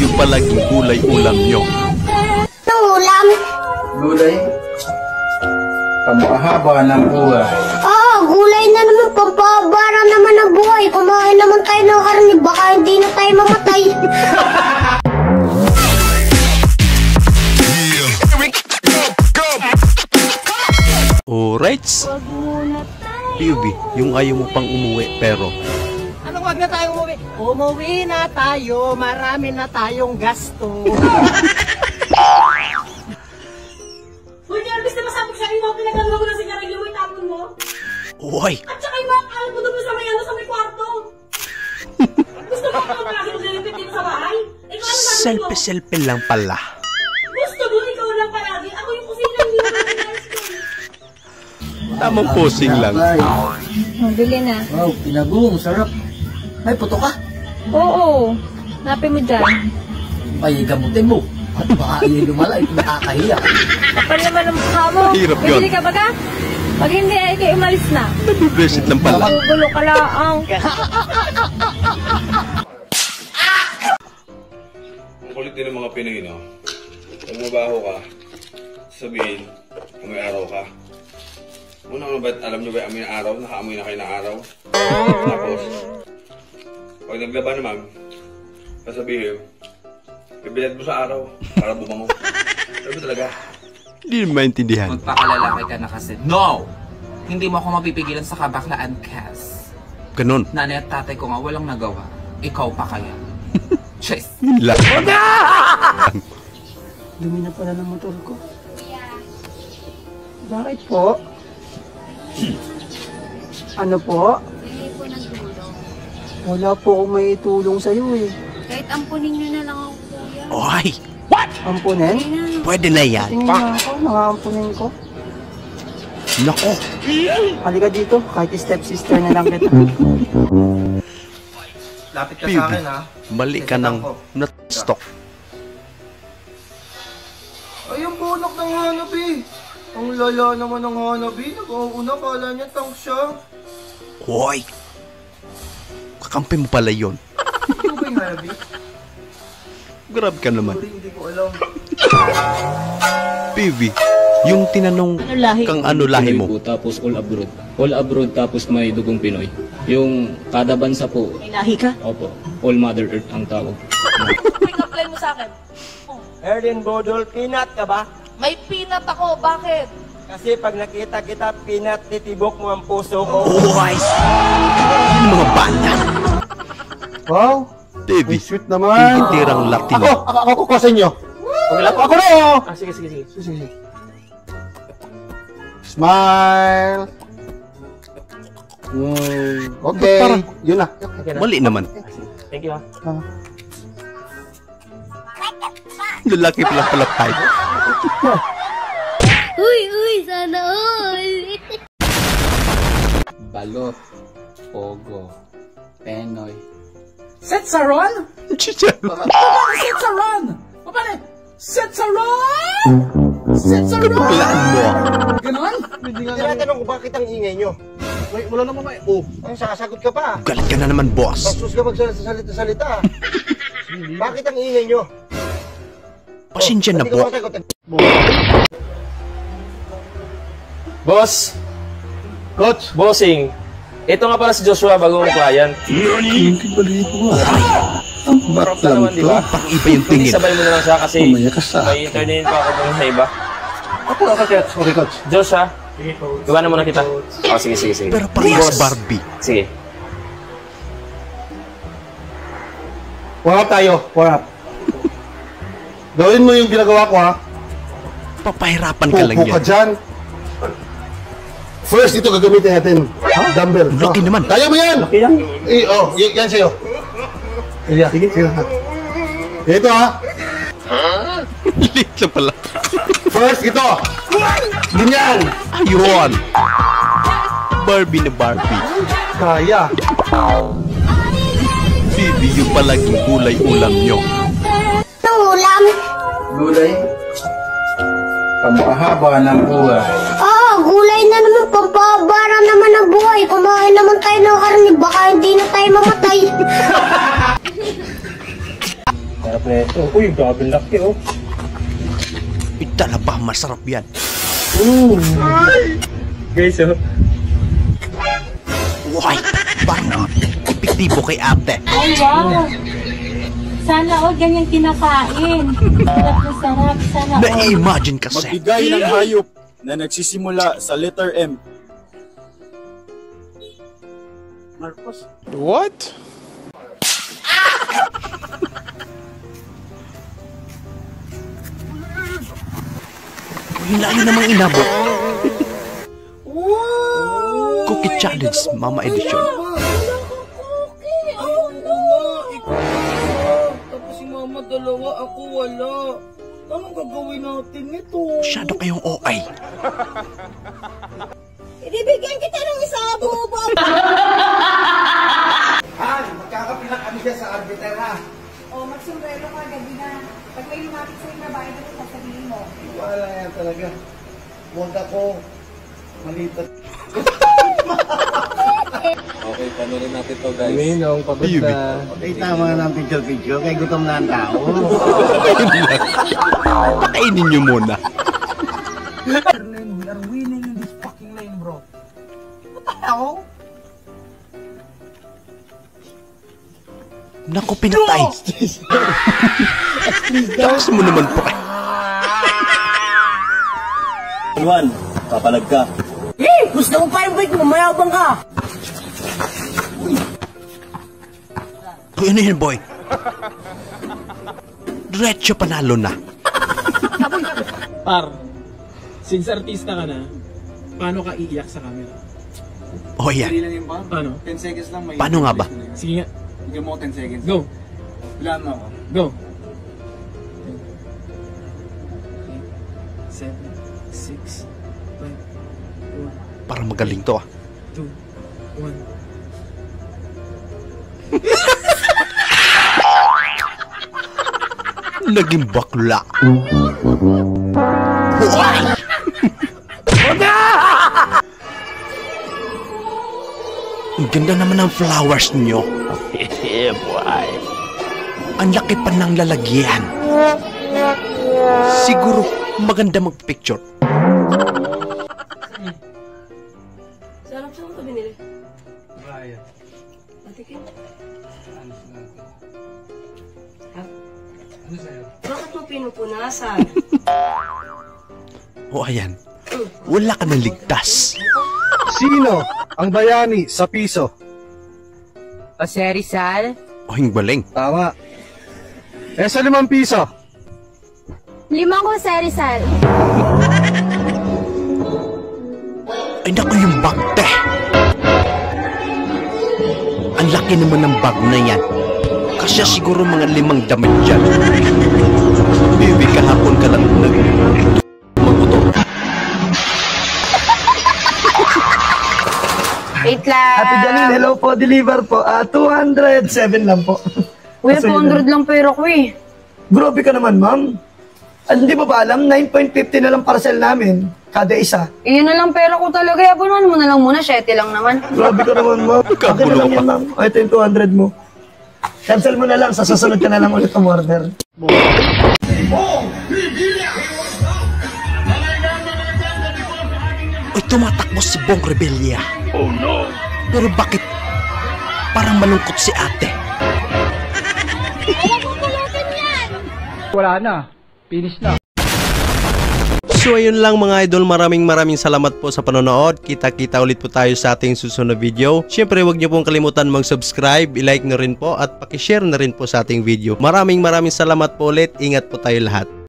yung palaging gulay ulam nyo. Anong ulam? Gulay? Pamahaba ng buhay. Gulay na naman, pampabara naman ang buhay. Kumain naman tayo ng karne, baka hindi na tayo mamatay. Alright. PUB, yung ayaw mo pang umuwi pero... Anong wag na tayong umuwi? Umuwi na tayo, marami na tayong gasto. Uy, Nervis, na masabog siya yung mga pinagagawa ko ng sigarilyo mo, itapon mo. Uy! At saka yung mga kalat mo doon sa may sa may kwarto. Gusto mo ako malaki maglilipit dito sa bahay? Ikaw ano sabi mo? Selfie-selfie lang pala. Gusto mo, ikaw lang palagi. Ako yung kusina niyo. Tamang posing lang. Bili na. Wow, pinagong, sarap. Ay, puto ka. Oo. Napin mo dyan. Ay, gamutin mo. At baka lumala, ito nakakahiya. Kapal naman ang mukha mo. Hirap yun. Bibili ka ba ka? Pag hindi ay kayo umalis na. Nabibesit lang pala. Gulo ka lang. Ang kulit din ng mga Pinoy, no? Pag mabaho ka, sabihin, may araw ka. Una ko ba, alam nyo ba amoy na araw? Nakaamoy na kayo ng araw? Tapos, pag naglaba naman, sasabihin, bibilad mo sa araw para bumango. Sabi talaga. Hindi maintindihan. Magpakalalaki ka na kasi. No! Hindi mo ako mapipigilan sa kabaklaan, Cass. Ganon. Nanay at tatay ko nga walang nagawa. Ikaw pa kaya. Chase! Yun lang. Dumi na pala ng motor ko. Bakit po? Ano po? Hindi po ng tulong. Wala po akong may tulong sa'yo eh. Kahit ampunin nyo na lang ako, kuya. Oy! Ampunin? Pwede na yan. Tingin na ako, nangaampunin ko. Nako. Halika dito, kahit stepsister na lang kita. Lapit ka PUB, sa akin, ha? mali ka ng nut-stock. Ay, yung bunak ng hanabi. Ang lala naman ng hanabi. Nag-uuna, kala niya tank siya. Hoy! Kakampi mo pala yun. Ito ba yung hanabi? Grab ka naman. Sorry, hindi ko alam. PV, yung tinanong kang ano lahi mo. Pinoy po, tapos all abroad. All abroad tapos may dugong Pinoy. Yung kada bansa po. May lahi ka? Opo. All Mother Earth ang tawag. Pag-apply mo sa akin. Erlin Bodol, peanut ka ba? May peanut ako, bakit? Kasi pag nakita kita, peanut, titibok mo ang puso ko. Hoy! Yung mga banda. Wow! David, Sweet naman. itirang Latino. Ako ko sa inyo. Ako na, oh! Sige. Sige. Smile. Okay. Parang- Yun na. Mali naman. Thank you ha. Lalaki pala pala tayo. Uy, sana all. Balot. Pogo. Penoy. Setsaron? Chicha. Setsaron! Paano? Setsaron! Setsaron! Baklaan mo. Ganon? Tinatanong ko bakit ang ingay nyo? Wala naman may Ang sasagot ka pa. Galit ka na naman, boss. Bastos ka magsalita-salita. Bakit ang ingay nyo? Pasensya na po. Boss! Coach! Bossing! Ito nga pala si Joshua, bagong client. Barap lang to. Pang iba yung Hindi tingin. sabay mo na lang siya kasi may internet pa ako dun sa iba. Okay, coach. Joshua, iwanan mo na kita. Oh, sige. Pero parehas Boss. Barbie. Sige. Warap tayo. Warap. Gawin mo yung ginagawa ko, ha? Papahirapan ka lang Pupo ka yan. dyan. First, ito gagamitin natin. Dumbbell. Laki naman. Kaya mo yan! Yan. Yan sa'yo. Sige. Ito, ha? Liit lang pala. First, ito. Ganyan. Ayun. Barbie na Barbie. Kaya. Bibi yung palaging gulay ulam nyo. Anong ulam? Gulay. Pamahaba ng buhay. Gulay na naman, pampabara naman ang buhay. Kumain naman tayo ng karne, baka hindi na tayo mamatay. Sarap na ito. Uy, grabe laki oh. Itala ba, masarap yan. Guys, oh. Why? Parang epektibo kay ate. Ay, wow. Sana all ganyan kinakain. Sarap na sarap. Sana all. Na-imagine kasi. Magbigay ng hayop na nagsisimula sa letter M. Marcos. What? Layo namang inabot. Cookie Challenge, Mama Edition. Tapos si mama dalawa, ako wala. Anong gagawin natin nito? Masyado kayong OA. Ibibigyan kita ng isang bubo. Han, magkakapila kami dyan sa arbiter ha. O, magsumbrero ka, gabi na. Pag may lumapit sa'yo na bahay, ano sasabihin mo? Wala yan talaga. Huwag ako malipat. Okay, panurin natin to guys. Minong, pagod na. Okay, tama na ng picture-picture. Kaya gutom na ang tao. Pakainin nyo muna. We are winning in this fucking lane, bro. What the hell? Naku, pinatay. Takas mo naman po kay. Juan, papalag ka. Gusto mo pa yung bike mo, mayabang ka! Uy, ano yun, boy? Diretso panalo na. Par, since artista ka na, paano ka iiyak sa camera? O yan. Paano? 10 seconds lang may... Paano nga ba? Sige nga. Bigyan mo 10 seconds. Go. Wala mo ako. Go. 7, 6, 5, 4, Parang magaling to ah. 2, 1. Naging bakla. Ang ganda naman ng flowers nyo. Ang laki pa ng lalagyan. Siguro maganda magpicture. Sarap saan ito binili? Raya. Matikin. Ano sa'yo? Bakit mo pinupunasan? O ayan. Wala ka nang ligtas. Sino ang bayani sa piso? Jose Rizal? O hingbaling. Tama. Sa 5 piso. 5 ko, Sir Rizal. Ay naku, yung bag, te. Ang laki naman ng bag na yan. Kasi siguro mga 5 damit dyan. Baby, kahapon ka lang magmotor. Wait lang. Happy Janine, hello po, deliver po. 207 lang po. Kuya, 200 lang pera ko eh. Grabe ka naman, ma'am. Hindi ba alam, 9.50 na lang parcel namin, kada isa. Iyon na lang pera ko talaga. Yapunan mo na lang muna, 7 lang naman. Grabe ka naman, ma'am. Okay na lang yan, ma'am. Ito yung 200 mo. Cancel mo na lang, sa susunod ka na lang ulit ang order. Uy, tumatakbo si Bong Rebilla. Oh no! Pero bakit parang malungkot si ate? Wala na. Finish na. So ayun lang mga idol, maraming salamat po sa panonood. Kita-kita ulit po tayo sa ating susunod na video. Siyempre huwag niyo pong kalimutan mag-subscribe, i-like na rin po at paki-share na rin po sa ating video. Maraming salamat po ulit. Ingat po tayo lahat.